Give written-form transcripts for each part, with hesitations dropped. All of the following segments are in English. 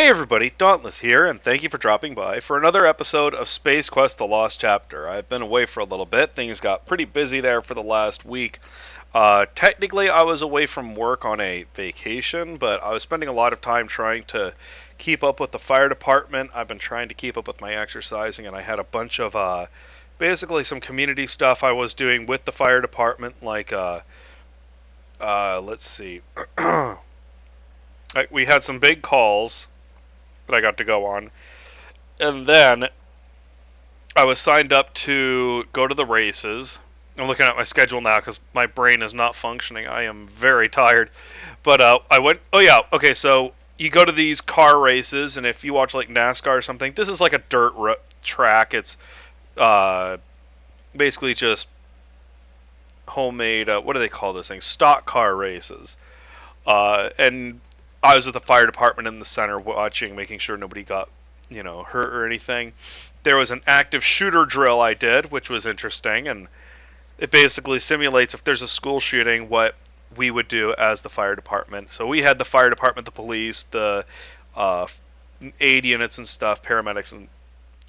Hey everybody, Dauntless here, and thank you for dropping by for another episode of Space Quest: The Lost Chapter. I've been away for a little bit. Things got pretty busy there for the last week. Technically, I was away from work on a vacation, but I was spending a lot of time trying to keep up with the fire department. I've been trying to keep up with my exercising, and I had a bunch of basically some community stuff I was doing with the fire department, like let's see. We had some big calls that I got to go on. And then I was signed up to go to the races. I'm looking at my schedule now because my brain is not functioning. I am very tired. But I went. Oh yeah. Okay. So you go to these car races, and if you watch like NASCAR or something, this is like a track. It's uh, basically just homemade. What do they call those things? Stock car races. And I was at the fire department in the center watching, making sure nobody got hurt or anything. There was an active shooter drill I did, which was interesting, and it basically simulates if there's a school shooting, what we would do as the fire department. So we had the fire department, the police, the uh, aid units and stuff, paramedics and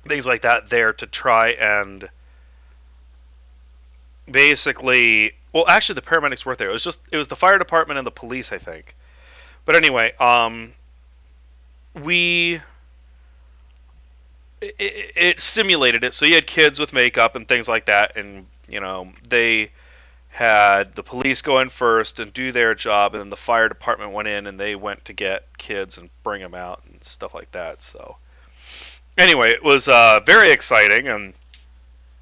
things like that there to try and basically. Well, actually, the paramedics weren't there. It was the fire department and the police, I think. But anyway, we it simulated it. So you had kids with makeup and things like that, and they had the police go in first and do their job, and then the fire department went in and they went to get kids and bring them out and stuff like that. So anyway, it was very exciting, and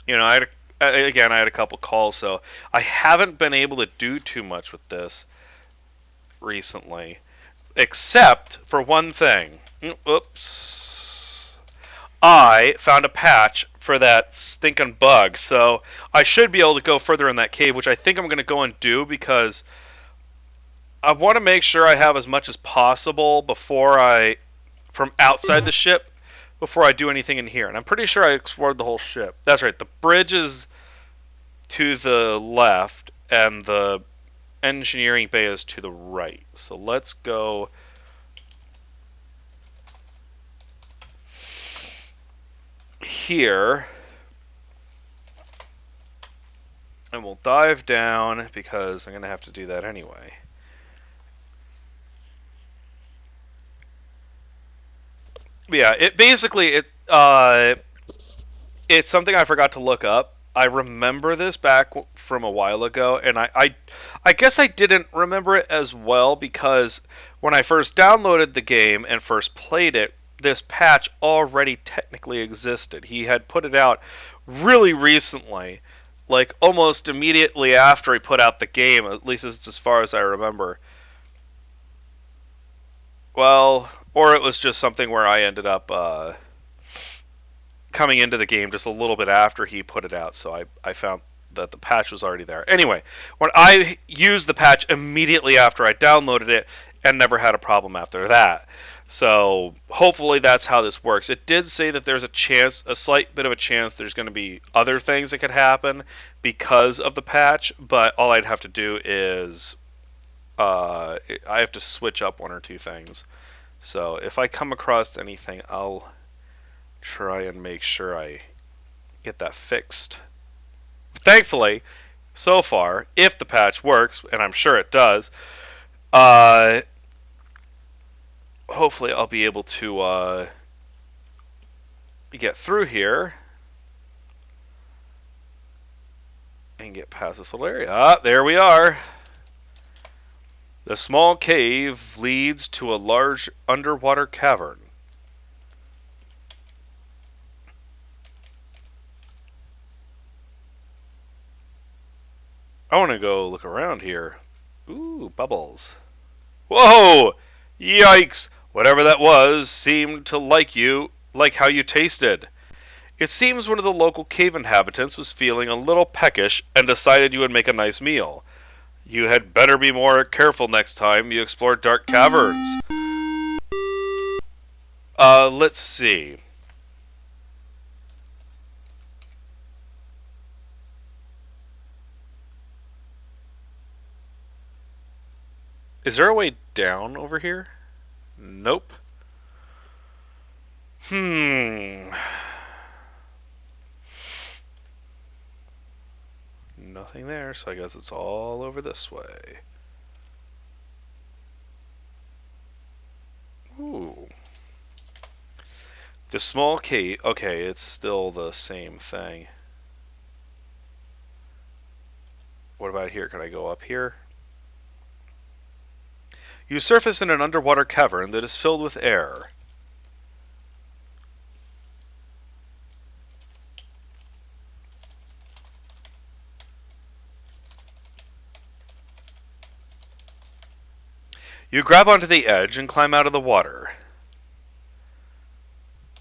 I had I had a couple calls, so I haven't been able to do too much with this recently, except for one thing. Oops. I found a patch for that stinking bug, so I should be able to go further in that cave, which I think I'm going to go and do because I want to make sure I have as much as possible from outside the ship, before I do anything in here. And I'm pretty sure I explored the whole ship. That's right, the bridge is to the left, and the engineering bay is to the right. So let's go here, and we'll dive down because I'm going to have to do that anyway. But yeah, it's something I forgot to look up. I remember this back from a while ago, and I guess I didn't remember it as well because when I first downloaded the game and first played it, this patch already technically existed. He had put it out really recently, like almost immediately after he put out the game, at least as far as I remember. Well, or it was just something where I ended up coming into the game just a little bit after he put it out, so I found that the patch was already there. Anyway, when I used the patch immediately after I downloaded it and never had a problem after that. So hopefully that's how this works. It did say that there's a slight bit of a chance there's going to be other things that could happen because of the patch, but all I'd have to do is I have to switch up one or two things. So if I come across anything, I'll try and make sure I get that fixed. Thankfully, so far, if the patch works, and I'm sure it does, hopefully I'll be able to get through here and get past this little area. Ah, there we are. The small cave leads to a large underwater cavern. I want to go look around here. Ooh, bubbles. Whoa! Yikes! Whatever that was seemed to like how you tasted. It seems one of the local cave inhabitants was feeling a little peckish and decided you would make a nice meal. You had better be more careful next time you explore dark caverns. Let's see. Is there a way down over here? Nope. Hmm. Nothing there, so I guess it's all over this way. Ooh. The small key. Okay, it's still the same thing. What about here? Can I go up here? You surface in an underwater cavern that is filled with air. You grab onto the edge and climb out of the water.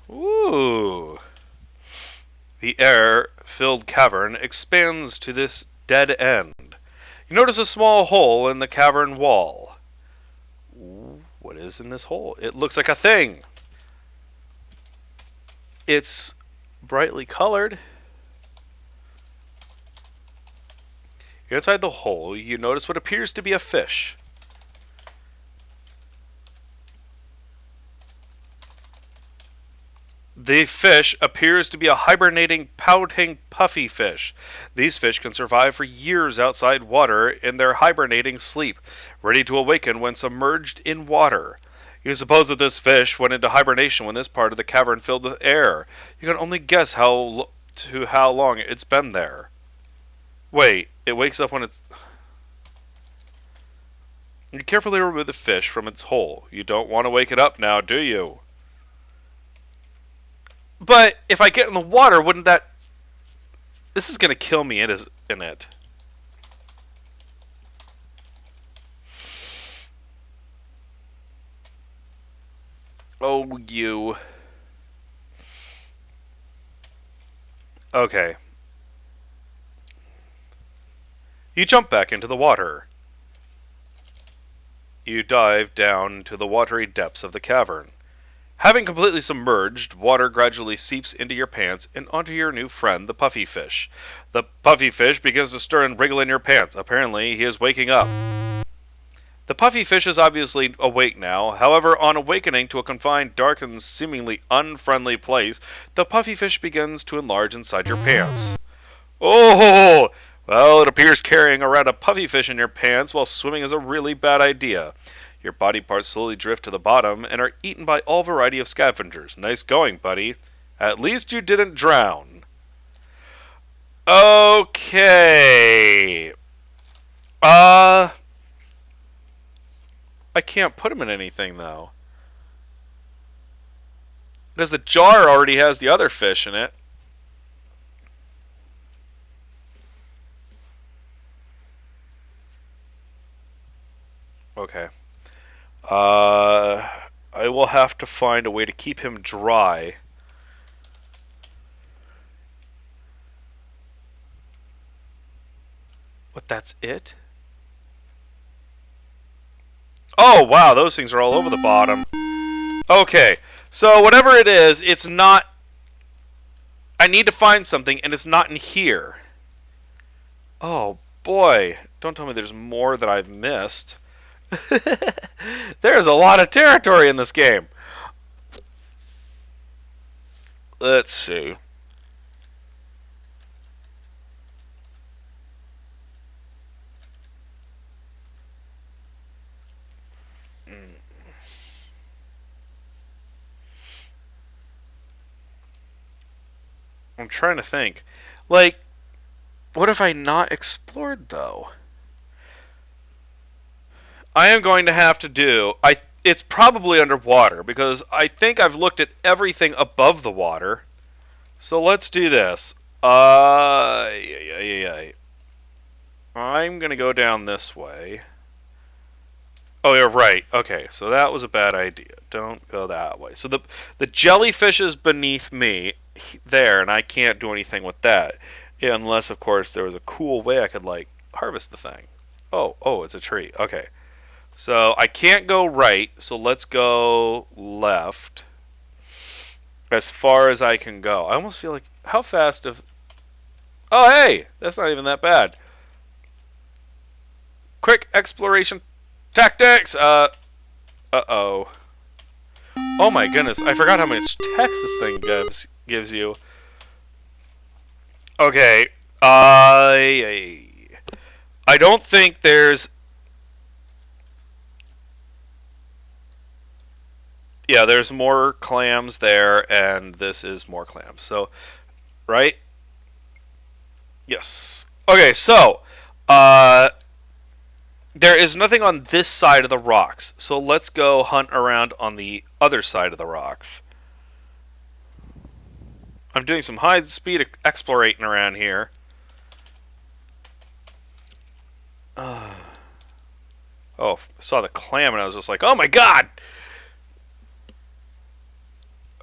Ooh. The air-filled cavern expands to this dead end. You notice a small hole in the cavern wall. Ooh, what is in this hole? It looks like a thing. It's brightly colored. Inside the hole, you notice what appears to be a fish. The fish appears to be a hibernating, pouting, puffy fish. These fish can survive for years outside water in their hibernating sleep, ready to awaken when submerged in water. You suppose that this fish went into hibernation when this part of the cavern filled with air. You can only guess how long it's been there. Wait, it wakes up when it's... You carefully remove the fish from its hole. You don't want to wake it up now, do you? But if I get in the water, wouldn't that... This is going to kill me, isn't it? Oh, you. Okay. You jump back into the water. You dive down to the watery depths of the cavern. Having completely submerged, water gradually seeps into your pants and onto your new friend, the puffy fish. The puffy fish begins to stir and wriggle in your pants. Apparently, he is waking up. The puffy fish is obviously awake now. However, on awakening to a confined, dark, and seemingly unfriendly place, the puffy fish begins to enlarge inside your pants. Oh! Well, it appears carrying around a puffy fish in your pants while swimming is a really bad idea. Your body parts slowly drift to the bottom and are eaten by all variety of scavengers. Nice going, buddy. At least you didn't drown. Okay. I can't put him in anything, though. Because the jar already has the other fish in it. Okay. I will have to find a way to keep him dry. What, that's it? Oh, wow, those things are all over the bottom. Okay, so whatever it is, it's not... I need to find something, and it's not in here. Oh, boy. Don't tell me there's more that I've missed. There's a lot of territory in this game. Let's see. I'm trying to think. Like, what have I not explored, though? I am going to have to do... It's probably underwater, because I think I've looked at everything above the water. So let's do this. I'm going to go down this way. Oh, you're right. Okay, so that was a bad idea. Don't go that way. So the jellyfish is beneath me there, and I can't do anything with that. Yeah, unless, of course, there was a cool way I could, like, harvest the thing. Oh, it's a tree. Okay. So I can't go right, so let's go left. As far as I can go. I almost feel like... How fast of... Oh, hey! That's not even that bad. Quick exploration tactics! Uh-oh. Oh my goodness, I forgot how much text this thing gives you. Okay, I don't think there's... Yeah, there's more clams there, and this is more clams. So, right? Yes. Okay, so, uh, there is nothing on this side of the rocks. So let's go hunt around on the other side of the rocks. I'm doing some high-speed explorating around here. Oh, I saw the clam and I was just like, oh my god!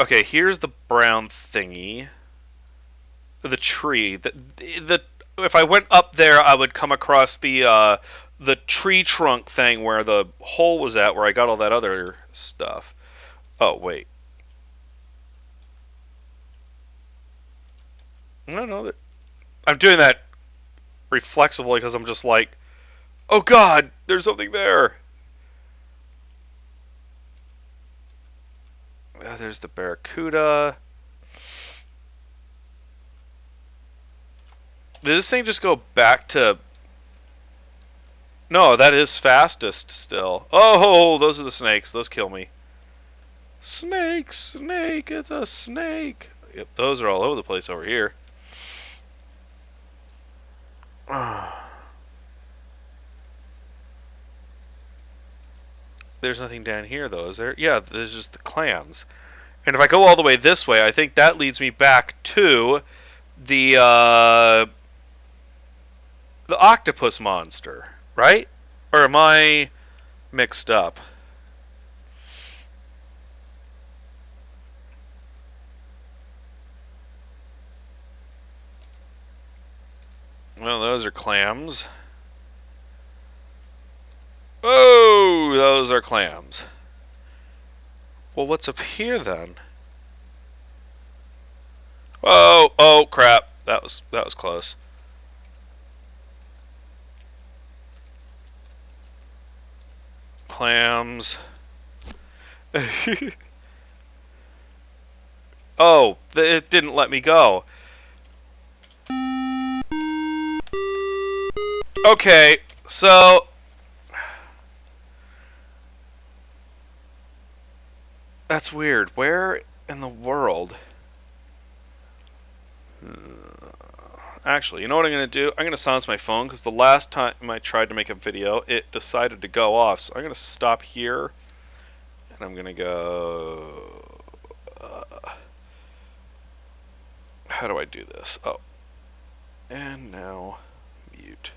Okay, here's the brown thingy. The tree. If I went up there, I would come across the tree trunk thing where the hole was at, where I got all that other stuff. Oh, wait. No. I'm doing that reflexively because I'm just like, oh god, there's something there. There's the barracuda. Did this thing just go back to... No, that is fastest still. Oh, those are the snakes. Those kill me. Snake, it's a snake. Yep, those are all over the place over here. There's nothing down here, though, is there? Yeah, there's just the clams. And if I go all the way this way, I think that leads me back to the octopus monster, right? Or am I mixed up? Well, those are clams. Oh, those are clams. Well, what's up here then? Oh crap. That was close. Clams. Oh, it didn't let me go. Okay, so that's weird. Where in the world? Actually, you know what I'm going to do? I'm going to silence my phone because the last time I tried to make a video, it decided to go off. So I'm going to stop here, and I'm going to go... how do I do this? Oh. And now mute.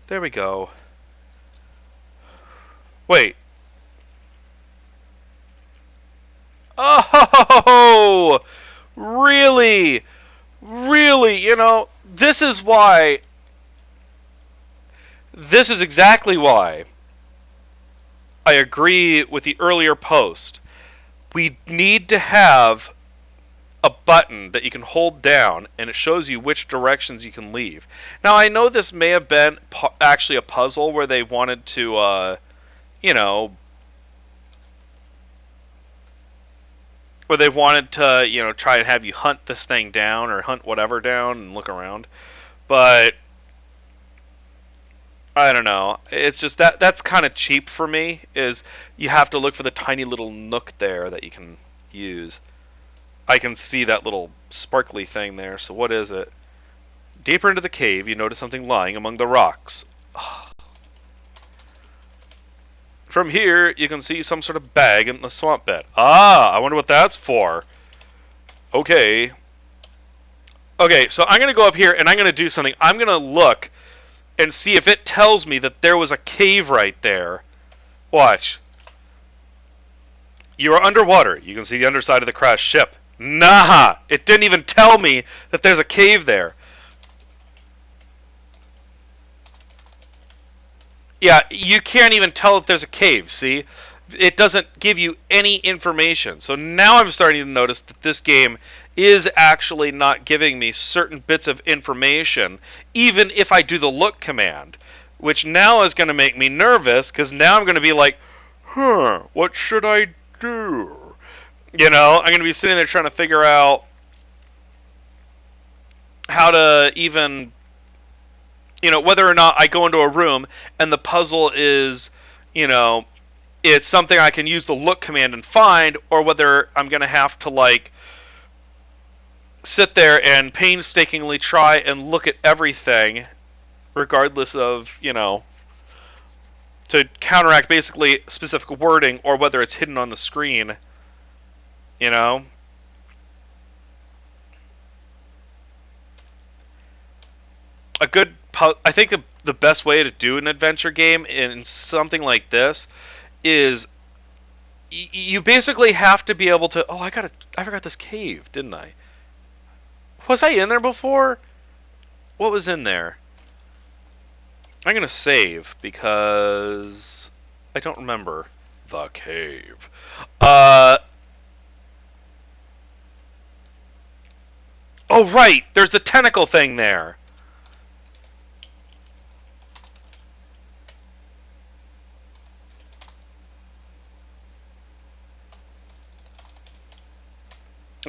There we go. Wait. Oh! Really? Really? You know, this is why... This is exactly why I agree with the earlier post. We need to have a button that you can hold down and it shows you which directions you can leave. Now, I know this may have been actually a puzzle where they wanted to, you know, where they wanted to, you know, try and have you hunt this thing down or hunt whatever down and look around. But I don't know. It's just that's kind of cheap for me, is you have to look for the tiny little nook there that you can use. I can see that little sparkly thing there, so what is it? Deeper into the cave, you notice something lying among the rocks. From here, you can see some sort of bag in the swamp bed. Ah, I wonder what that's for. Okay. Okay, so I'm going to go up here and I'm going to do something. I'm going to look and see if it tells me that there was a cave right there. Watch. You are underwater. You can see the underside of the crashed ship. Nah! It didn't even tell me that there's a cave there. Yeah, you can't even tell if there's a cave, see? It doesn't give you any information. So now I'm starting to notice that this game is actually not giving me certain bits of information, even if I do the look command, which now is going to make me nervous, because now I'm going to be like, what should I do? I'm going to be sitting there trying to figure out how to even, whether or not I go into a room and the puzzle is, you know, it's something I can use the look command and find, or whether I'm going to have to, like, sit there and painstakingly try and look at everything, regardless of, to counteract basically specific wording, or whether it's hidden on the screen, you know? I think the best way to do an adventure game in something like this is you basically have to be able to. Oh, I forgot this cave, didn't I? Was I in there before? What was in there? I'm gonna save because I don't remember the cave. Uh oh, right. There's the tentacle thing there.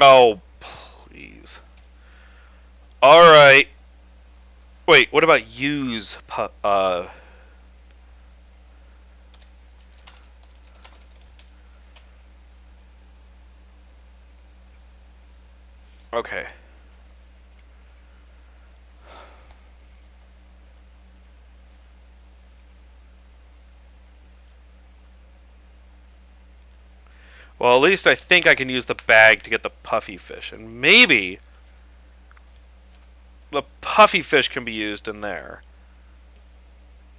Oh, please. All right. Wait, what about use? Okay. Well, at least I think I can use the bag to get the puffy fish, and maybe the puffy fish can be used in there.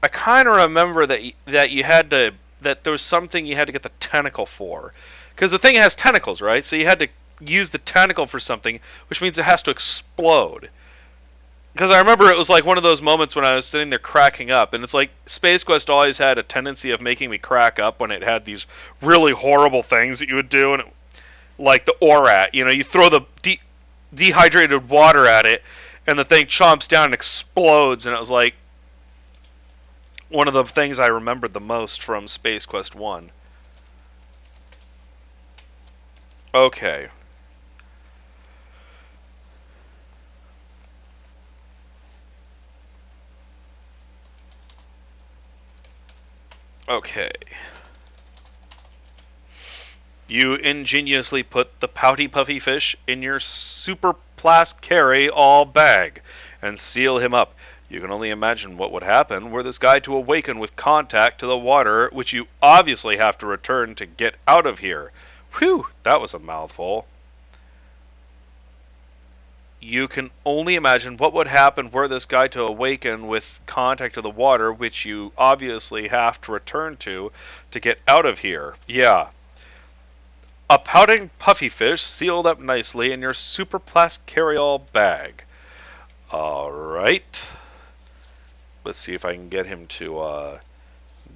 I kind of remember that you had to that there was something you had to get the tentacle for, because the thing has tentacles, right? So you had to use the tentacle for something, which means it has to explode. Because I remember it was like one of those moments when I was sitting there cracking up, and it's like Space Quest always had a tendency of making me crack up when it had these really horrible things that you would do, and like the Orat, you throw the dehydrated water at it, and the thing chomps down and explodes, and it was like one of the things I remembered the most from Space Quest 1. Okay. Okay. You ingeniously put the pouty puffy fish in your super plast carry all bag and seal him up. You can only imagine what would happen were this guy to awaken with contact to the water, which you obviously have to return to get out of here. Whew, that was a mouthful. You can only imagine what would happen were this guy to awaken with contact to the water, which you obviously have to return to get out of here. Yeah. A pouting puffy fish sealed up nicely in your superplast carry-all bag. Alright. Let's see if I can get him to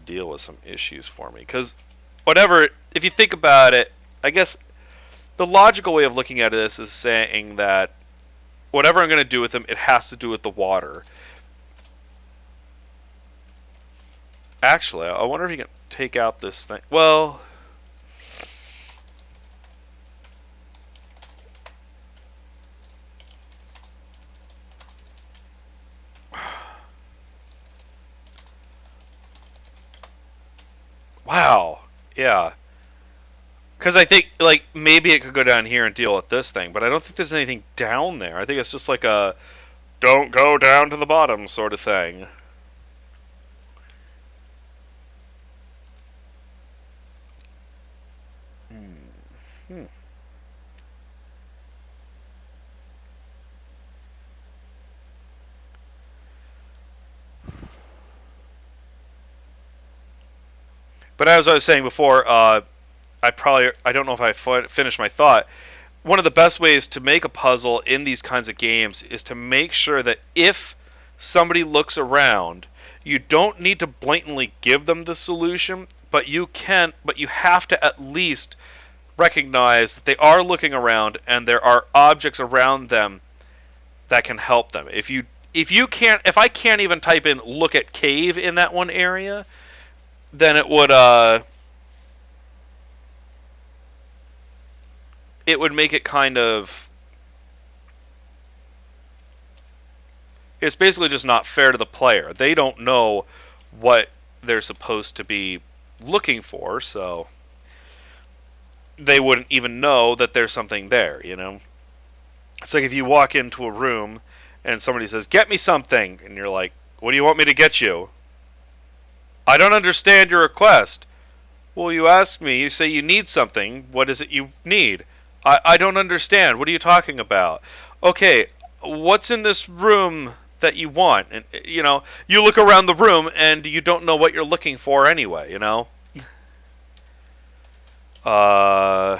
deal with some issues for me. Because, whatever, if you think about it, I guess the logical way of looking at this is saying that whatever I'm going to do with him, it has to do with the water. Actually, I wonder if you can take out this thing. Well, wow. Yeah. Because I think, like, maybe it could go down here and deal with this thing, but I don't think there's anything down there. I think it's just like a don't go down to the bottom sort of thing. Hmm. But as I was saying before, I don't know if I finished my thought. One of the best ways to make a puzzle in these kinds of games is to make sure that if somebody looks around, you don't need to blatantly give them the solution, but you have to at least recognize that they are looking around and there are objects around them that can help them. If I can't even type in look at cave in that one area, then it would it would make it kind of. It's basically just not fair to the player. They don't know what they're supposed to be looking for, so they wouldn't even know that there's something there, you know? It's like if you walk into a room and somebody says, "Get me something," and you're like, "What do you want me to get you?" "I don't understand your request." "Well, you ask me, you say you need something. What is it you need?" I don't understand. What are you talking about?" "Okay, what's in this room that you want?" And, you know, you look around the room and you don't know what you're looking for anyway, you know? Uh.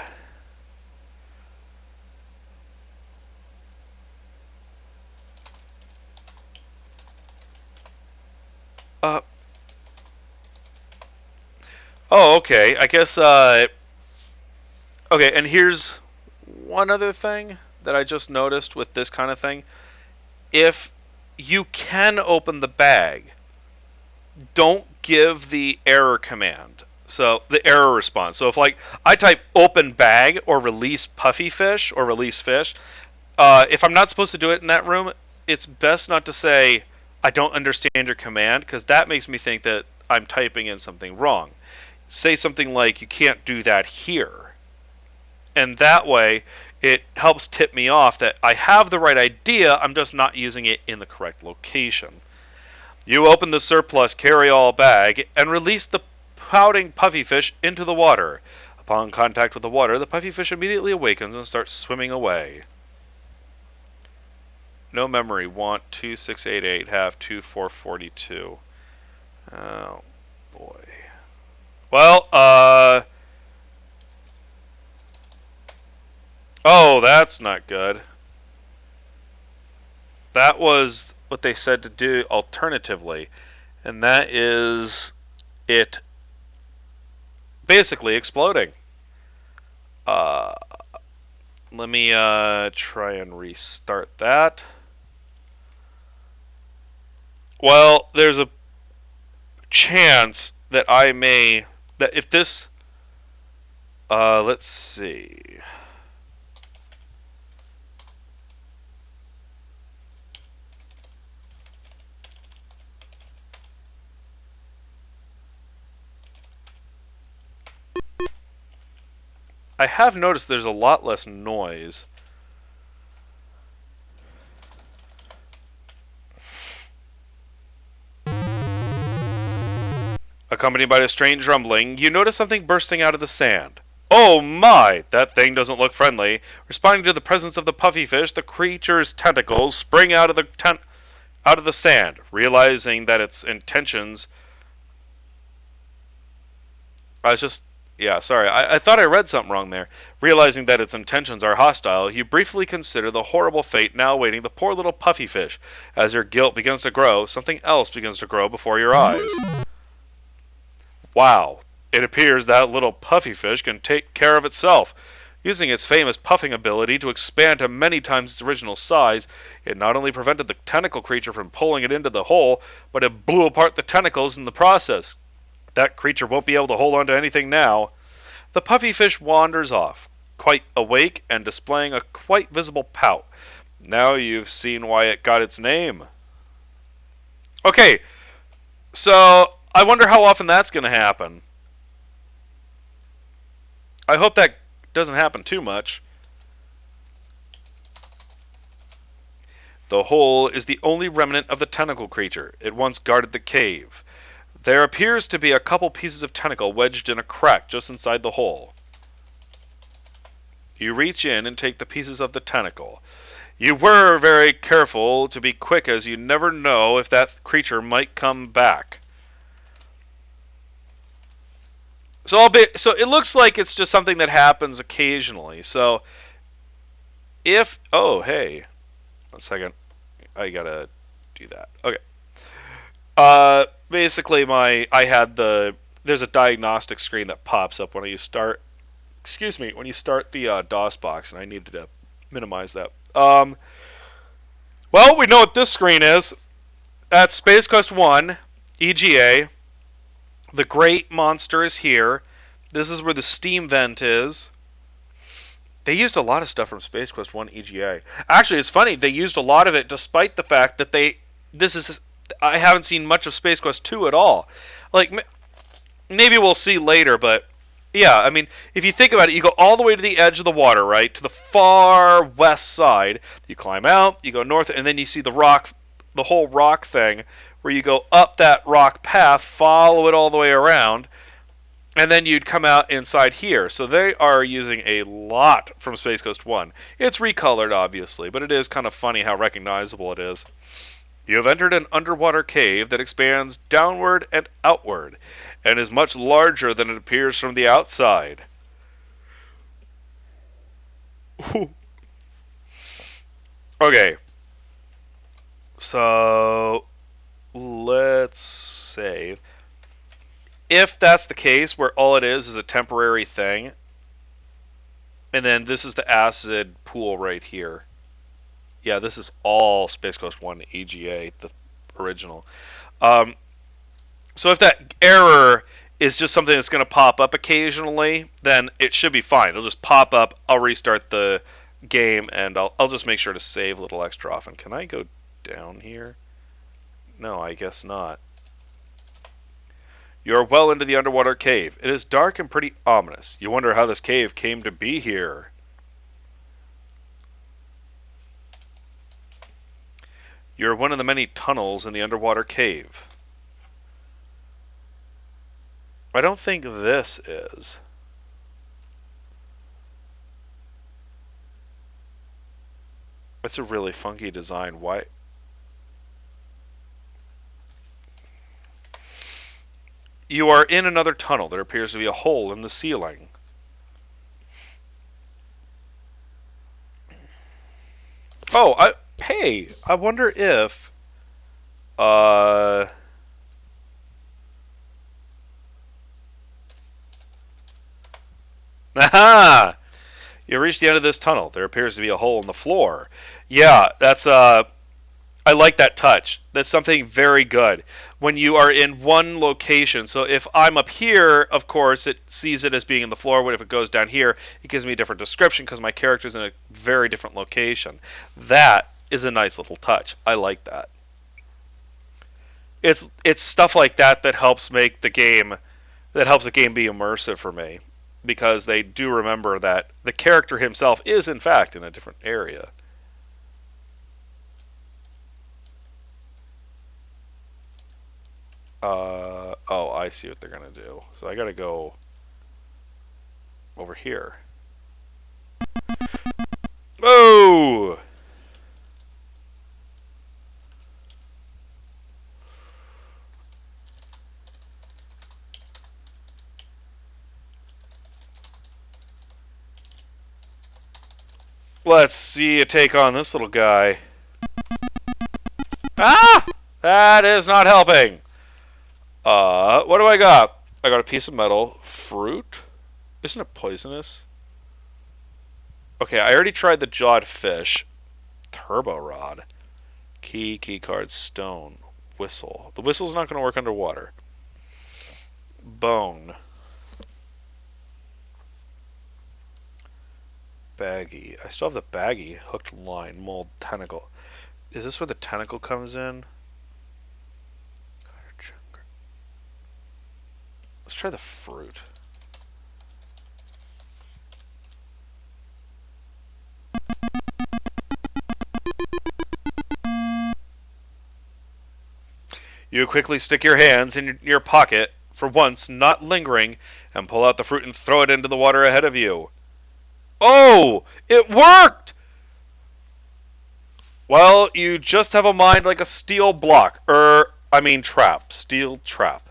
Uh. Oh, okay. I guess, okay, and here's one other thing that I just noticed with this kind of thing. If you can open the bag, don't give the error command. So the error response. So if like I type open bag or release puffy fish or release fish, if I'm not supposed to do it in that room, it's best not to say I don't understand your command because that makes me think that I'm typing in something wrong. Say something like you can't do that here. And that way it helps tip me off that I have the right idea, I'm just not using it in the correct location. You open the surplus carry-all bag and release the pouting puffy fish into the water. Upon contact with the water, the puffy fish immediately awakens and starts swimming away. No memory. Want 2688 have 2442. Oh boy. Well, oh, that's not good. That was what they said to do alternatively, and that is it basically exploding. Uh, Let me try and restart that. Well, there's a chance that I may that if this let's see. I have noticed there's a lot less noise. Accompanied by a strange rumbling, you notice something bursting out of the sand. Oh my! That thing doesn't look friendly. Responding to the presence of the puffy fish, the creature's tentacles spring out of the sand. Realizing that its intentions, I was just yeah, sorry. I thought I read something wrong there. Realizing that its intentions are hostile, you briefly consider the horrible fate now awaiting the poor little puffy fish. As your guilt begins to grow, something else begins to grow before your eyes. Wow, it appears that little puffy fish can take care of itself. Using its famous puffing ability to expand to many times its original size, it not only prevented the tentacle creature from pulling it into the hole, but it blew apart the tentacles in the process. That creature won't be able to hold on to anything now. The puffy fish wanders off, quite awake and displaying a quite visible pout. Now you've seen why it got its name. Okay, so I wonder how often that's going to happen. I hope that doesn't happen too much. The hole is the only remnant of the tentacle creature. It once guarded the cave. There appears to be a couple pieces of tentacle wedged in a crack just inside the hole. You reach in and take the pieces of the tentacle. You were very careful to be quick as you never know if that creature might come back. So it looks like it's just something that happens occasionally. So if oh hey, 1 second, I gotta do that. Okay. Basically there's a diagnostic screen that pops up when you start. Excuse me, when you start the DOS box, and I needed to minimize that. Well, we know what this screen is. That's Space Quest 1, EGA. The great monster is here. This is where the steam vent is. They used a lot of stuff from Space Quest 1 EGA. Actually, it's funny. They used a lot of it despite the fact that this is I haven't seen much of Space Quest 2 at all. Like maybe we'll see later, but yeah, I mean, if you think about it, you go all the way to the edge of the water, right? To the far west side. You climb out, you go north, and then you see the rock, the whole rock thing, where you go up that rock path, follow it all the way around, and then you'd come out inside here. So they are using a lot from Space Coast 1. It's recolored, obviously, but it is kind of funny how recognizable it is. You have entered an underwater cave that expands downward and outward, and is much larger than it appears from the outside. Okay, so let's save. If that's the case, where all it is a temporary thing, and then this is the acid pool right here. Yeah, this is all Space Coast 1 EGA, the original. Um, so if that error is just something that's going to pop up occasionally, then it should be fine. It'll just pop up. I'll restart the game, and I'll just make sure to save a little extra often. Can I go down here? No, I guess not. You are well into the underwater cave. It is dark and pretty ominous. You wonder how this cave came to be here. You are one of the many tunnels in the underwater cave. I don't think this is. It's a really funky design. Why? You are in another tunnel. There appears to be a hole in the ceiling. Oh, hey, I wonder if aha! You reach the end of this tunnel. There appears to be a hole in the floor. Yeah, that's I like that touch. That's something very good. When you are in one location, so if I'm up here, of course, it sees it as being in the floor. But if it goes down here, it gives me a different description because my character's in a very different location. That is a nice little touch. I like that. It's stuff like that that helps make the game that helps the game be immersive for me because they do remember that the character himself is in fact in a different area. Oh, I see what they're gonna do. So I gotta go over here. Oh! Let's see you take on this little guy. Ah! That is not helping. What do I got? I got a piece of metal. Fruit? Isn't it poisonous? Okay, I already tried the jawed fish. Turbo rod. Key card, stone. Whistle. The whistle's not going to work underwater. Bone. Baggy. I still have the baggy. Hooked line. Mold. Tentacle. Is this where the tentacle comes in? Let's try the fruit. You quickly stick your hands in your pocket, for once not lingering, and pull out the fruit and throw it into the water ahead of you. Oh! It worked! Well, you just have a mind like a steel block. Trap. Steel trap.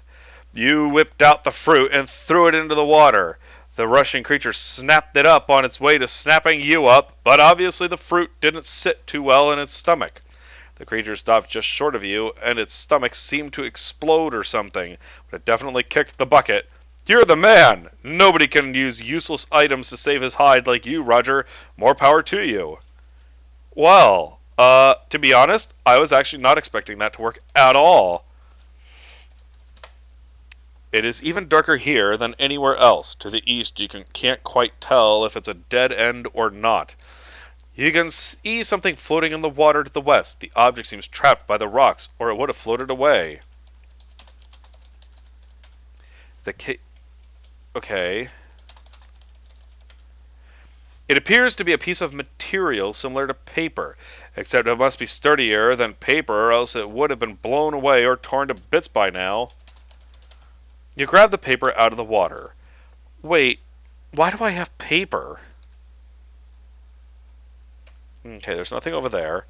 You whipped out the fruit and threw it into the water. The rushing creature snapped it up on its way to snapping you up, but obviously the fruit didn't sit too well in its stomach. The creature stopped just short of you, and its stomach seemed to explode or something, but it definitely kicked the bucket. You're the man! Nobody can use useless items to save his hide like you, Roger. More power to you. Well, to be honest, I was actually not expecting that to work at all. It is even darker here than anywhere else. To the east, can't quite tell if it's a dead end or not. You can see something floating in the water to the west. The object seems trapped by the rocks, or it would have floated away. The ca- okay. It appears to be a piece of material similar to paper, except it must be sturdier than paper, or else it would have been blown away or torn to bits by now. You grab the paper out of the water. Wait, why do I have paper? Okay, there's nothing over there.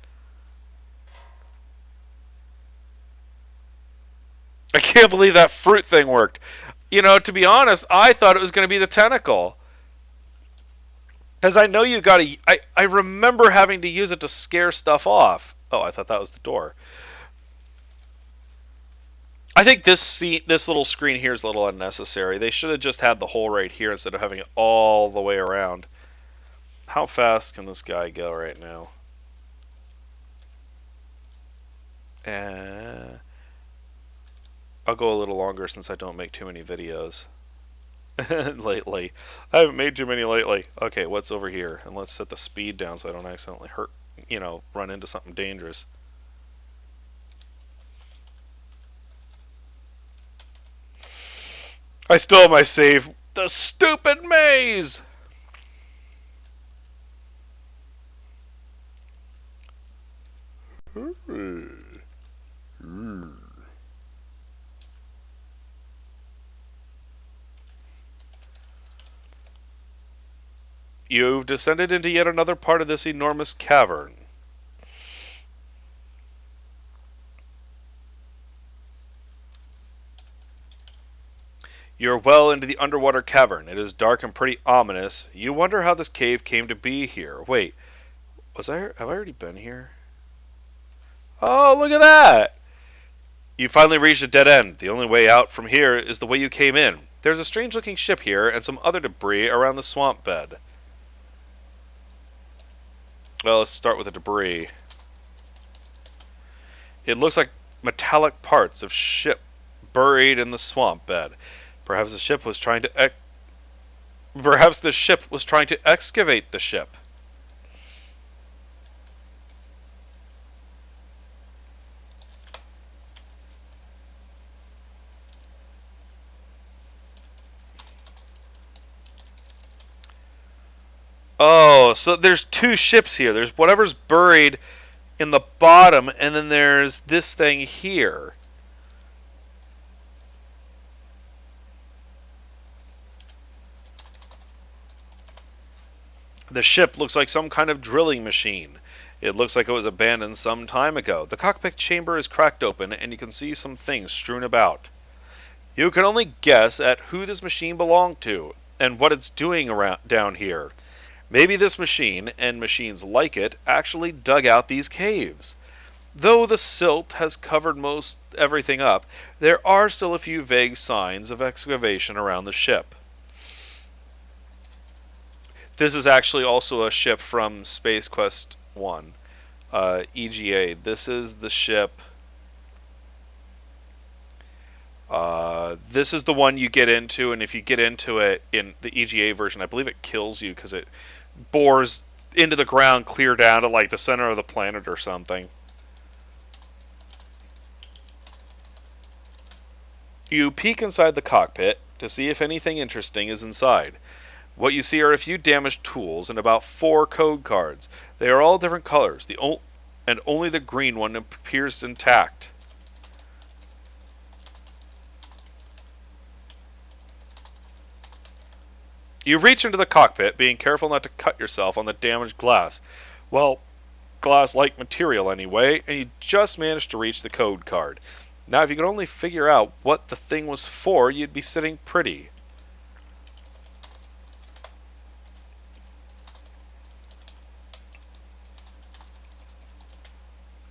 I can't believe that fruit thing worked. You know, to be honest, I thought it was going to be the tentacle. Because I know you got to. I remember having to use it to scare stuff off. Oh, I thought that was the door. I think this little screen here is a little unnecessary. They should have just had the hole right here instead of having it all the way around. How fast can this guy go right now? I'll go a little longer since I don't make too many videos lately. I haven't made too many lately. Okay, what's over here? And let's set the speed down so I don't accidentally run into something dangerous. I still have my save. The stupid maze! You've descended into yet another part of this enormous cavern. You're well into the underwater cavern. It is dark and pretty ominous. You wonder how this cave came to be here. Wait, have I already been here? Oh, look at that! You finally reached a dead end. The only way out from here is the way you came in. There's a strange looking ship here and some other debris around the swamp bed. Well, let's start with the debris. It looks like metallic parts of ship buried in the swamp bed. Perhaps the ship was trying to Perhaps the ship was trying to excavate the ship. Oh, so there's two ships here. There's whatever's buried in the bottom, and then there's this thing here. The ship looks like some kind of drilling machine. It looks like it was abandoned some time ago. The cockpit chamber is cracked open, and you can see some things strewn about. You can only guess at who this machine belonged to, and what it's doing around down here. Maybe this machine, and machines like it, actually dug out these caves. Though the silt has covered most everything up, there are still a few vague signs of excavation around the ship. This is actually also a ship from Space Quest 1, EGA. This is the ship. This is the one you get into, and if you get into it in the EGA version, I believe it kills you because it bores into the ground clear down to like the center of the planet or something. You peek inside the cockpit to see if anything interesting is inside. What you see are a few damaged tools and about 4 code cards. They are all different colors, and only the green one appears intact. You reach into the cockpit, being careful not to cut yourself on the damaged glass. Well, glass-like material anyway, and you just managed to reach the code card. Now, if you could only figure out what the thing was for, you'd be sitting pretty.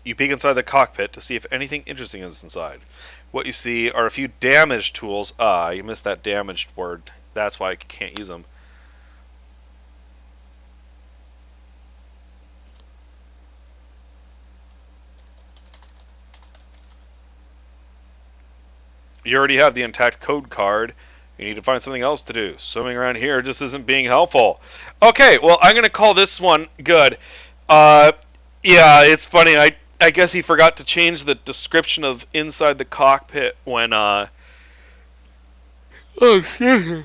You peek inside the cockpit to see if anything interesting is inside. What you see are a few damaged tools. You missed that damaged word. That's why I can't use them. You already have the intact code card. You need to find something else to do. Swimming around here just isn't being helpful. Okay, well, I'm going to call this one good. Uh, yeah, it's funny. I guess he forgot to change the description of inside the cockpit when, oh, excuse me.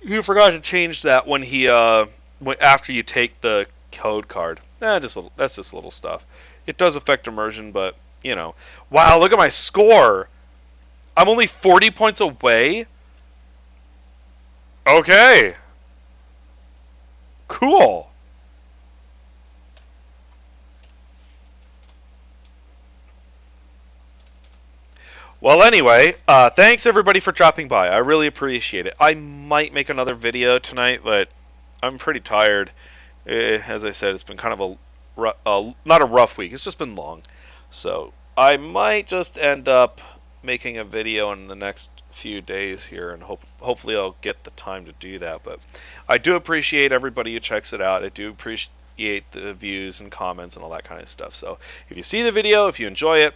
He forgot to change that when after you take the code card. That's just little stuff. It does affect immersion, but, Wow, look at my score. I'm only 40 points away. Okay. Cool. Well, anyway, thanks everybody for dropping by. I really appreciate it. I might make another video tonight, but I'm pretty tired. As I said, it's been kind of not a rough week. It's just been long. So I might just end up making a video in the next few days here, and hopefully I'll get the time to do that. But I do appreciate everybody who checks it out. I do appreciate the views and comments and all that kind of stuff. So if you see the video, if you enjoy it,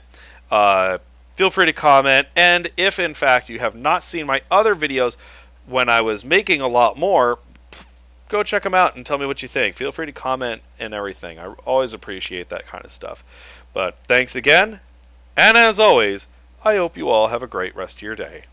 feel free to comment. And if in fact you have not seen my other videos when I was making a lot more, go check them out and tell me what you think. Feel free to comment and everything. I always appreciate that kind of stuff. But thanks again, and as always, I hope you all have a great rest of your day.